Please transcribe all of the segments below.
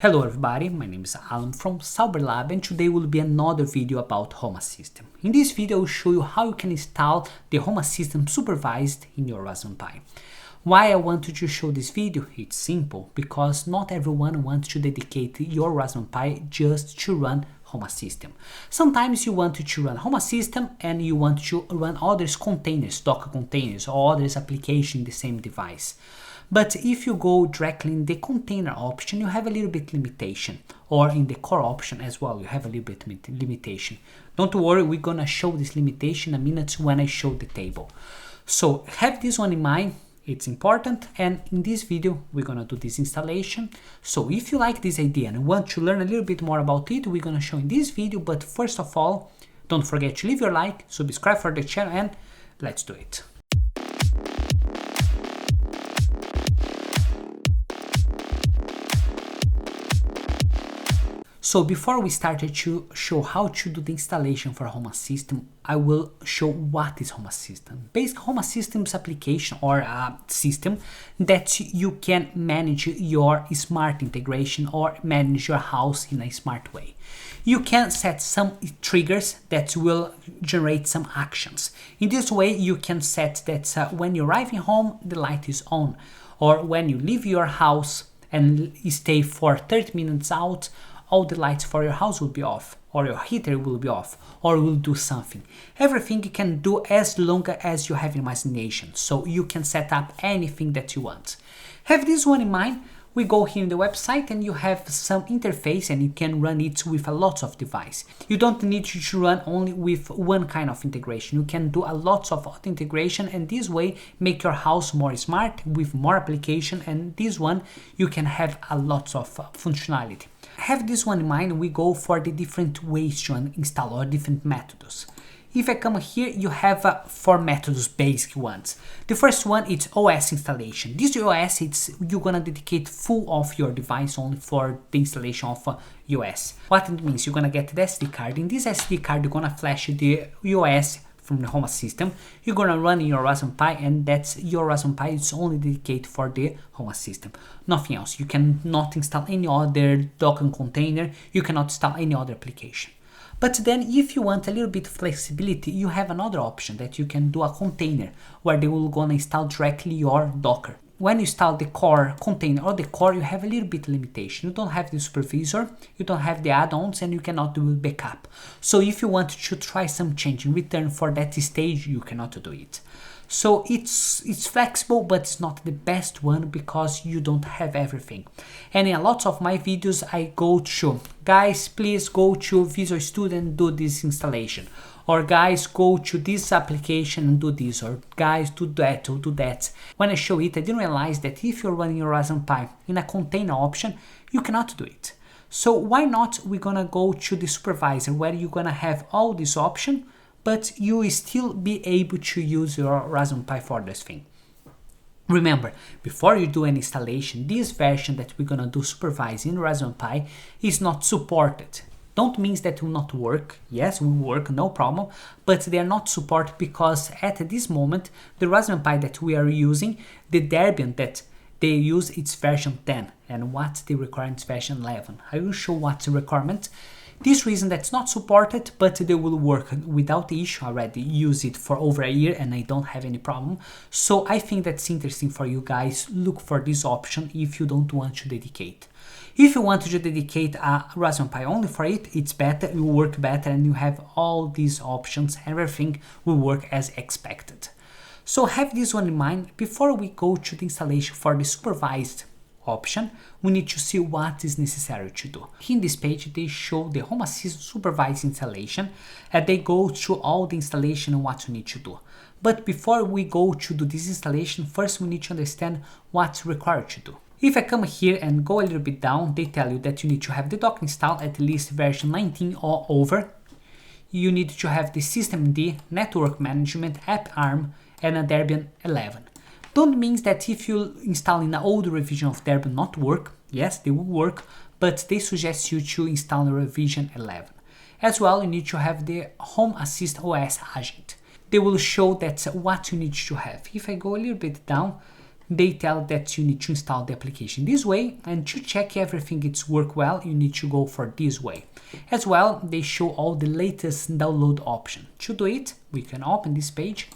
Hello everybody, my name is Alan from Sauber-Lab and today will be another video about Home Assistant. In this video I will show you how you can install the Home Assistant Supervised in your Raspberry Pi. Why I wanted to show this video? It's simple, because not everyone wants to dedicate your Raspberry Pi just to run Home Assistant. Sometimes you want to run Home Assistant and you want to run other containers, Docker containers or other applications in the same device. But if you go directly in the container option, you have a little bit limitation, or in the core option as well, you have a little bit limitation. Don't worry, we're gonna show this limitation in a minute when I show the table. So have this one in mind, it's important, and in this video we're gonna do this installation. So if you like this idea and want to learn a little bit more about it, we're gonna show in this video, but first of all, don't forget to leave your like, subscribe for the channel, and let's do it. So before we start to show how to do the installation for Home Assistant, I will show what is Home Assistant. Basically, Home Assistant is application or a system that you can manage your smart integration or manage your house in a smart way. You can set some triggers that will generate some actions. In this way, you can set that when you're arriving home, the light is on, or when you leave your house and stay for 30 minutes out, all the lights for your house will be off, or your heater will be off, or will do something. Everything you can do as long as you have imagination, so you can set up anything that you want. Have this one in mind. We go here in the website and you have some interface and you can run it with a lot of devices. You don't need to run only with one kind of integration. You can do a lot of integration and this way make your house more smart with more application, and this one you can have a lot of functionality. Have this one in mind, we go for the different ways to install or different methods. If I come here, you have 4 methods, basic ones. The first one is OS installation. This OS, you're gonna dedicate full of your device only for the installation of OS. What it means, you're gonna get the SD card. In this SD card, you're gonna flash the OS from the Home Assistant. You're gonna run in your Raspberry Pi, and that's your Raspberry Pi. It's only dedicated for the Home Assistant, nothing else. You cannot install any other Docker container. You cannot install any other application. But then if you want a little bit flexibility, you have another option that you can do a container where they will gonna install directly your Docker. When you install the core container or the core, you have a little bit limitation. You don't have the supervisor, you don't have the add-ons, and you cannot do backup. So if you want to try some change in return for that stage, you cannot do it. So it's flexible, but it's not the best one because you don't have everything. And in a lot of my videos, I go to, guys, please go to Visual Studio and do this installation. Or guys, go to this application and do this, or guys, do that or do that. When I show it, I didn't realize that if you're running your Raspberry Pi in a container option, you cannot do it. So why not we're gonna go to the supervisor where you're gonna have all this option, but you will still be able to use your Raspberry Pi for this thing. Remember, before you do an installation, this version that we're gonna do supervising in Raspberry Pi is not supported. Don't mean that it will not work. Yes, it will work, no problem, but they are not supported because at this moment, the Raspberry Pi that we are using, the Debian that they use, it's version 10, and what they require is version 11. I will show what's the requirement. This reason that's not supported, but they will work without the issue. I already use it for over a year and I don't have any problem. So I think that's interesting for you guys. Look for this option if you don't want to dedicate. If you want to dedicate a Raspberry Pi only for it, it's better, it will work better, and you have all these options. Everything will work as expected. So have this one in mind. Before we go to the installation for the supervised option, we need to see what is necessary to do. In this page, they show the Home Assistant Supervised installation, and they go through all the installation and what you need to do. But before we go to do this installation, first we need to understand what's required to do. If I come here and go a little bit down, they tell you that you need to have the Docker installed at least version 19 or over. You need to have the systemd, network management, app arm, and a Debian 11. Don't mean that if you install in an older revision of Debian not work. Yes, they will work, but they suggest you to install the revision 11. As well, you need to have the Home Assist OS agent. They will show that what you need to have. If I go a little bit down, they tell that you need to install the application this way, and to check everything it's work well, you need to go for this way. As well, they show all the latest download option. To do it, we can open this page,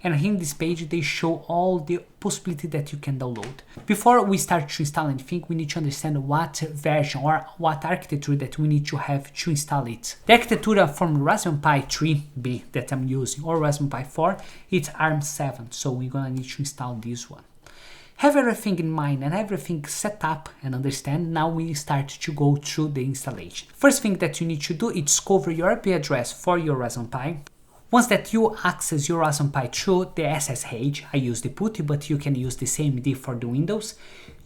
and in this page they show all the possibility that you can download. Before we start to install anything, we need to understand what version or what architecture that we need to have to install it. The architecture from Raspberry Pi 3B that I'm using, or Raspberry Pi 4, it's ARM 7, so we're gonna need to install this one. Have everything in mind and everything set up and understand, now we start to go through the installation. First thing that you need to do is discover your IP address for your Raspberry Pi. Once that you access your Raspberry Pi through the SSH, I use the PuTTY, but you can use the same ID for the Windows,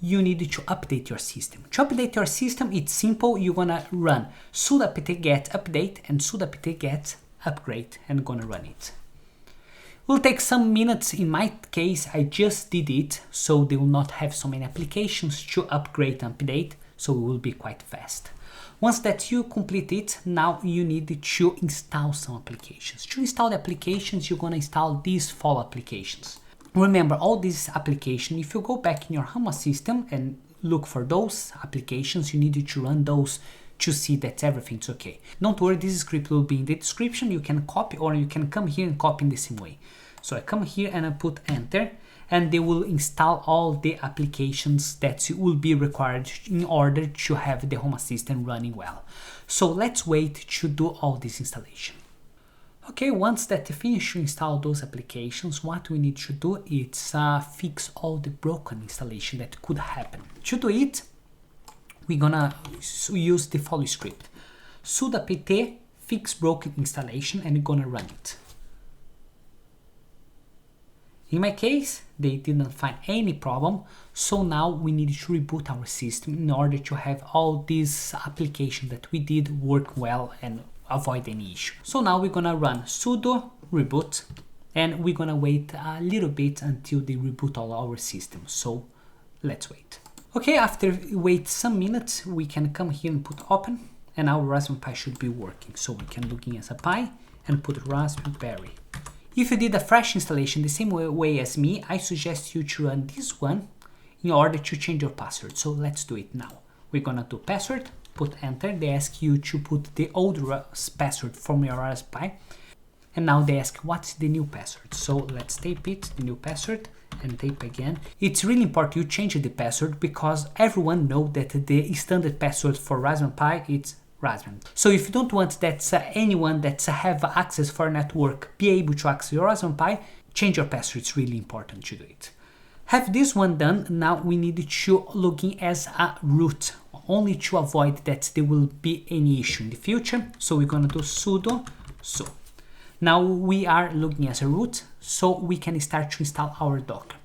you need to update your system. To update your system, it's simple. You're gonna run sudo apt get update and sudo apt get upgrade and gonna run it. It will take some minutes. In my case, I just did it, so they will not have so many applications to upgrade and update, so it will be quite fast. Once that you complete it, now you need to install some applications. To install the applications, you're gonna install these 4 applications. Remember, all these applications, if you go back in your Home system and look for those applications, you need to run those to see that everything's okay. Don't worry, this script will be in the description. You can copy, or you can come here and copy in the same way. So I come here and I put enter, and they will install all the applications that will be required in order to have the Home Assistant running well. So let's wait to do all this installation. Okay, once that you finish to install those applications, what we need to do is fix all the broken installation that could happen. To do it, we're gonna use the following script: sudo apt fix broken installation, and we're gonna run it. In my case, they didn't find any problem, so now we need to reboot our system in order to have all these applications that we did work well and avoid any issue. So now we're gonna run sudo reboot, and we're gonna wait a little bit until they reboot all our systems. So let's wait. Okay, after wait some minutes, we can come here and put open, and our Raspberry Pi should be working. So we can look in as a Pi and put Raspberry. If you did a fresh installation the same way as me, I suggest you to run this one in order to change your password. So let's do it now. We're gonna do password, put enter. They ask you to put the old password from your Raspberry Pi, and now they ask what's the new password. So let's type it, the new password, and type again. It's really important you change the password, because everyone knows that the standard password for Raspberry Pi is Raspberry. So if you don't want that anyone that have access for network be able to access your Raspberry Pi, change your password. It's really important to do it. Have this one done, now we need to log in as a root, only to avoid that there will be any issue in the future. So we're gonna do sudo so. Now we are logging as a root, so we can start to install our Docker.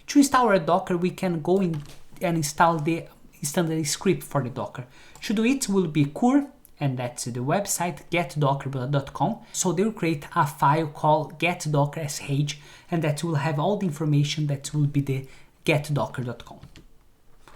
To install our Docker, we can go in and install the standard script for the Docker. To do it will be cur, and that's the website getdocker.com. So they will create a file called getdocker.sh, and that will have all the information that will be the getdocker.com.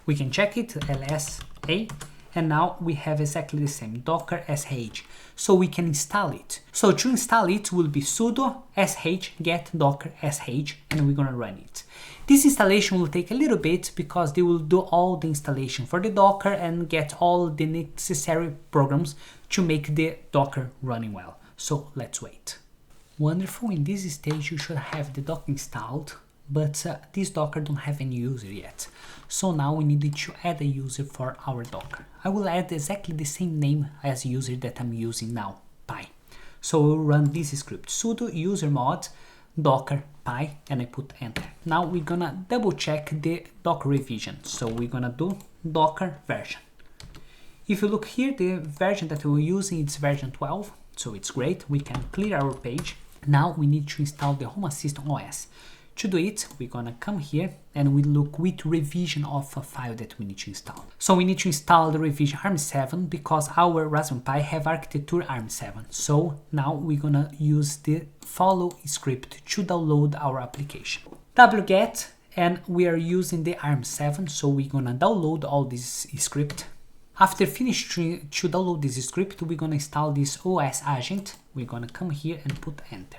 We can check it, lsa, and now we have exactly the same, docker.sh. So we can install it. So to install it will be sudo sh get docker.sh, and we're gonna run it. This installation will take a little bit, because they will do all the installation for the Docker and get all the necessary programs to make the Docker running well. So let's wait. Wonderful, in this stage you should have the Docker installed, but this Docker don't have any user yet. So now we need to add a user for our Docker. I will add exactly the same name as the user that I'm using now, Pi. So we'll run this script, sudo usermod docker pi, and I put enter. Now we're gonna double check the Docker revision. So we're gonna do Docker version. If you look here, the version that we're using is version 12, so it's great. We can clear our page. Now we need to install the Home Assistant OS. To do it, we're gonna come here and we look with revision of a file that we need to install. So we need to install the revision ARM 7, because our Raspberry Pi have architecture ARM 7. So now we're gonna use the follow script to download our application. wget, and we are using the ARM 7, so we're gonna download all this script. After finishing to download this script, we're gonna install this OS agent. We're gonna come here and put enter.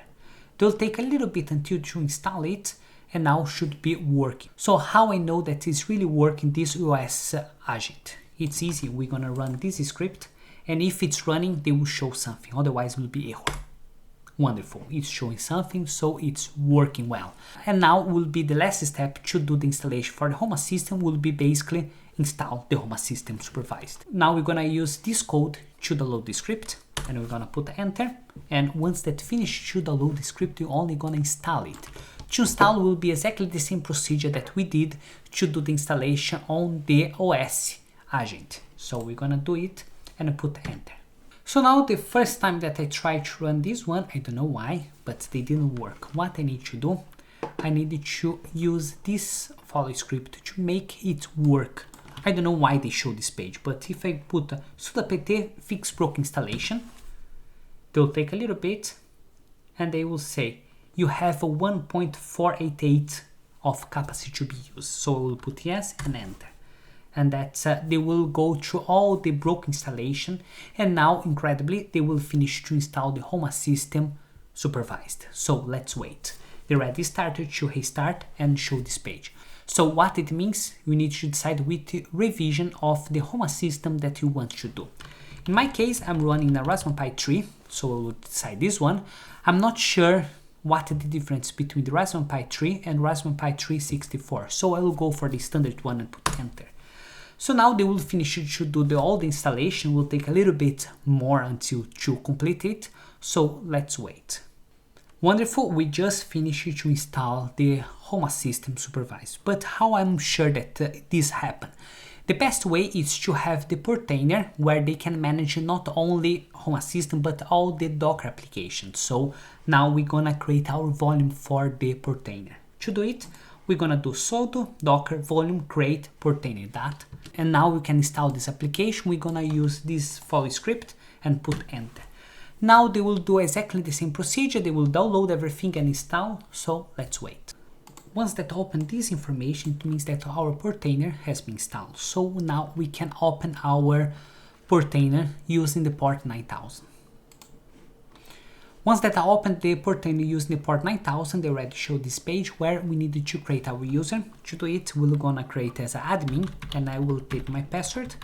It will take a little bit until to install it, and now should be working. So how I know that it's really working this OS agent? It's easy. We're gonna run this script, and if it's running, they will show something. Otherwise, it will be error. Wonderful, it's showing something, so it's working well. And now will be the last step to do the installation for the Home Assistant, will be basically install the Home Assistant Supervised. Now we're gonna use this code to download the script, and we're gonna put enter. And once that finished to download the script, you're only gonna install it. To install will be exactly the same procedure that we did to do the installation on the OS agent. So we're gonna do it and put enter. So now the first time that I tried to run this one, I don't know why, but they didn't work. What I need to do, I needed to use this follow script to make it work. I don't know why they show this page, but if I put sudo apt fix broke installation, they'll take a little bit and they will say you have a 1.488 of capacity to be used. So we'll put yes and enter. And that they will go through all the broke installation, and now incredibly they will finish to install the Home Assistant Supervised. So let's wait. They already started to restart and show this page. So what it means, we need to decide which revision of the Home Assistant that you want to do. In my case, I'm running a Raspberry Pi 3, so we'll decide this one. I'm not sure what the difference between the Raspberry Pi 3 and Raspberry Pi 364, so I will go for the standard one and put enter. So now they will finish to do all the installation, will take a little bit more until to complete it, so let's wait. Wonderful, we just finished to install the Home Assistant Supervised, but how I'm sure that this happened? The best way is to have the container where they can manage not only Home Assistant but all the Docker applications. So now we're gonna create our volume for the container. To do it, we're gonna do sudo docker volume create container that, and now we can install this application. We're gonna use this follow script and put enter. Now they will do exactly the same procedure. They will download everything and install. So let's wait. Once that open this information, it means that our container has been installed. So now we can open our container using the port 9000. Once that I opened the container using the port 9000, they already showed this page where we needed to create our user. To do it, we're gonna create as an admin, and I will type my password,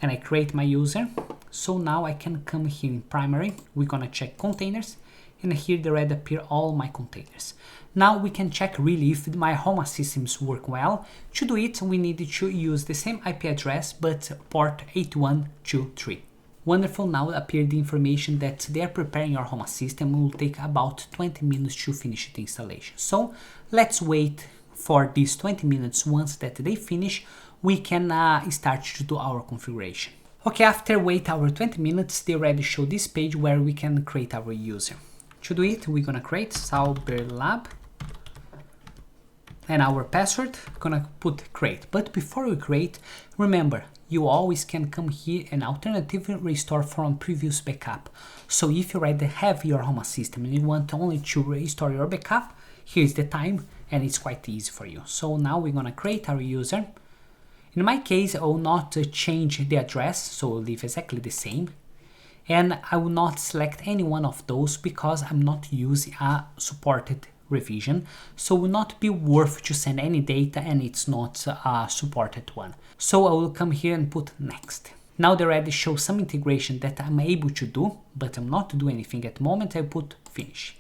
and I create my user. So now I can come here in primary, we're gonna check containers, and here they already appear all my containers. Now we can check really if my Home Assistants work well. To do it, we need to use the same IP address but port 8123. Wonderful, now appeared the information that they are preparing your Home Assistant. It will take about 20 minutes to finish the installation. So let's wait for these 20 minutes. Once that they finish, we can start to do our configuration. Okay, after wait our 20 minutes, they already show this page where we can create our user. To do it, we're gonna create Sauber-Lab, and our password, gonna put create. But before we create, remember, you always can come here and alternatively restore from previous backup. So if you already have your Home Assistant and you want only to restore your backup, here's the time, and it's quite easy for you. So now we're gonna create our user. In my case, I will not change the address, so I'll leave exactly the same. And I will not select any one of those because I'm not using a supported revision, so it will not be worth to send any data and it's not a supported one. So I will come here and put next. Now they already show some integration that I'm able to do, but I'm not doing anything at the moment. I put finish.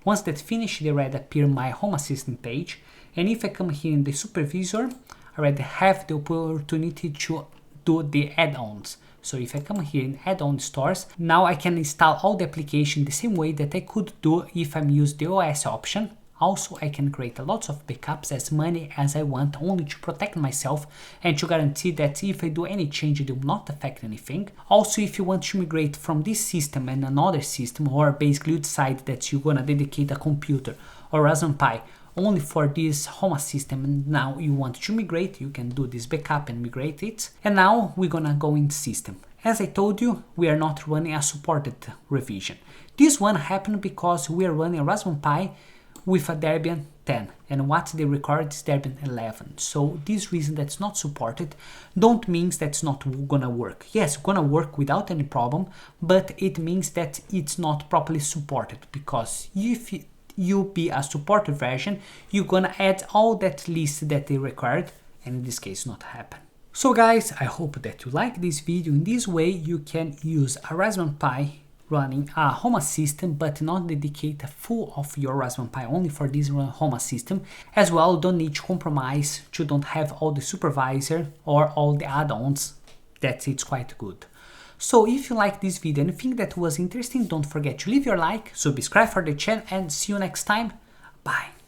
Once that finish, they already appear my Home Assistant page, and if I come here in the supervisor, I already have the opportunity to do the add-ons. So if I come here in add-on stores, now I can install all the application the same way that I could do if I'm using the OS option. Also, I can create a lot of backups as many as I want, only to protect myself and to guarantee that if I do any change, it will not affect anything. Also, if you want to migrate from this system and another system, or basically you decide that you're gonna dedicate a computer or Raspberry Pi only for this Home Assistant, and now you want to migrate, you can do this backup and migrate it. And now we're gonna go in system. As I told you, we are not running a supported revision. This one happened because we are running a Raspberry Pi with a Debian 10, and what they record is Debian 11. So this reason that's not supported don't mean that's not gonna work. Yes, gonna work without any problem, but it means that it's not properly supported, because if you be a supported version, you're gonna add all that list that they required, and in this case not happen. So guys, I hope that you like this video. In this way you can use a Raspberry Pi running a Home Assistant, but not dedicate a full of your Raspberry Pi only for this Home Assistant. As well, don't need to compromise to don't have all the supervisor or all the add-ons. It's quite good. So if you like this video and think that was interesting, don't forget to leave your like, subscribe for the channel, and see you next time. Bye.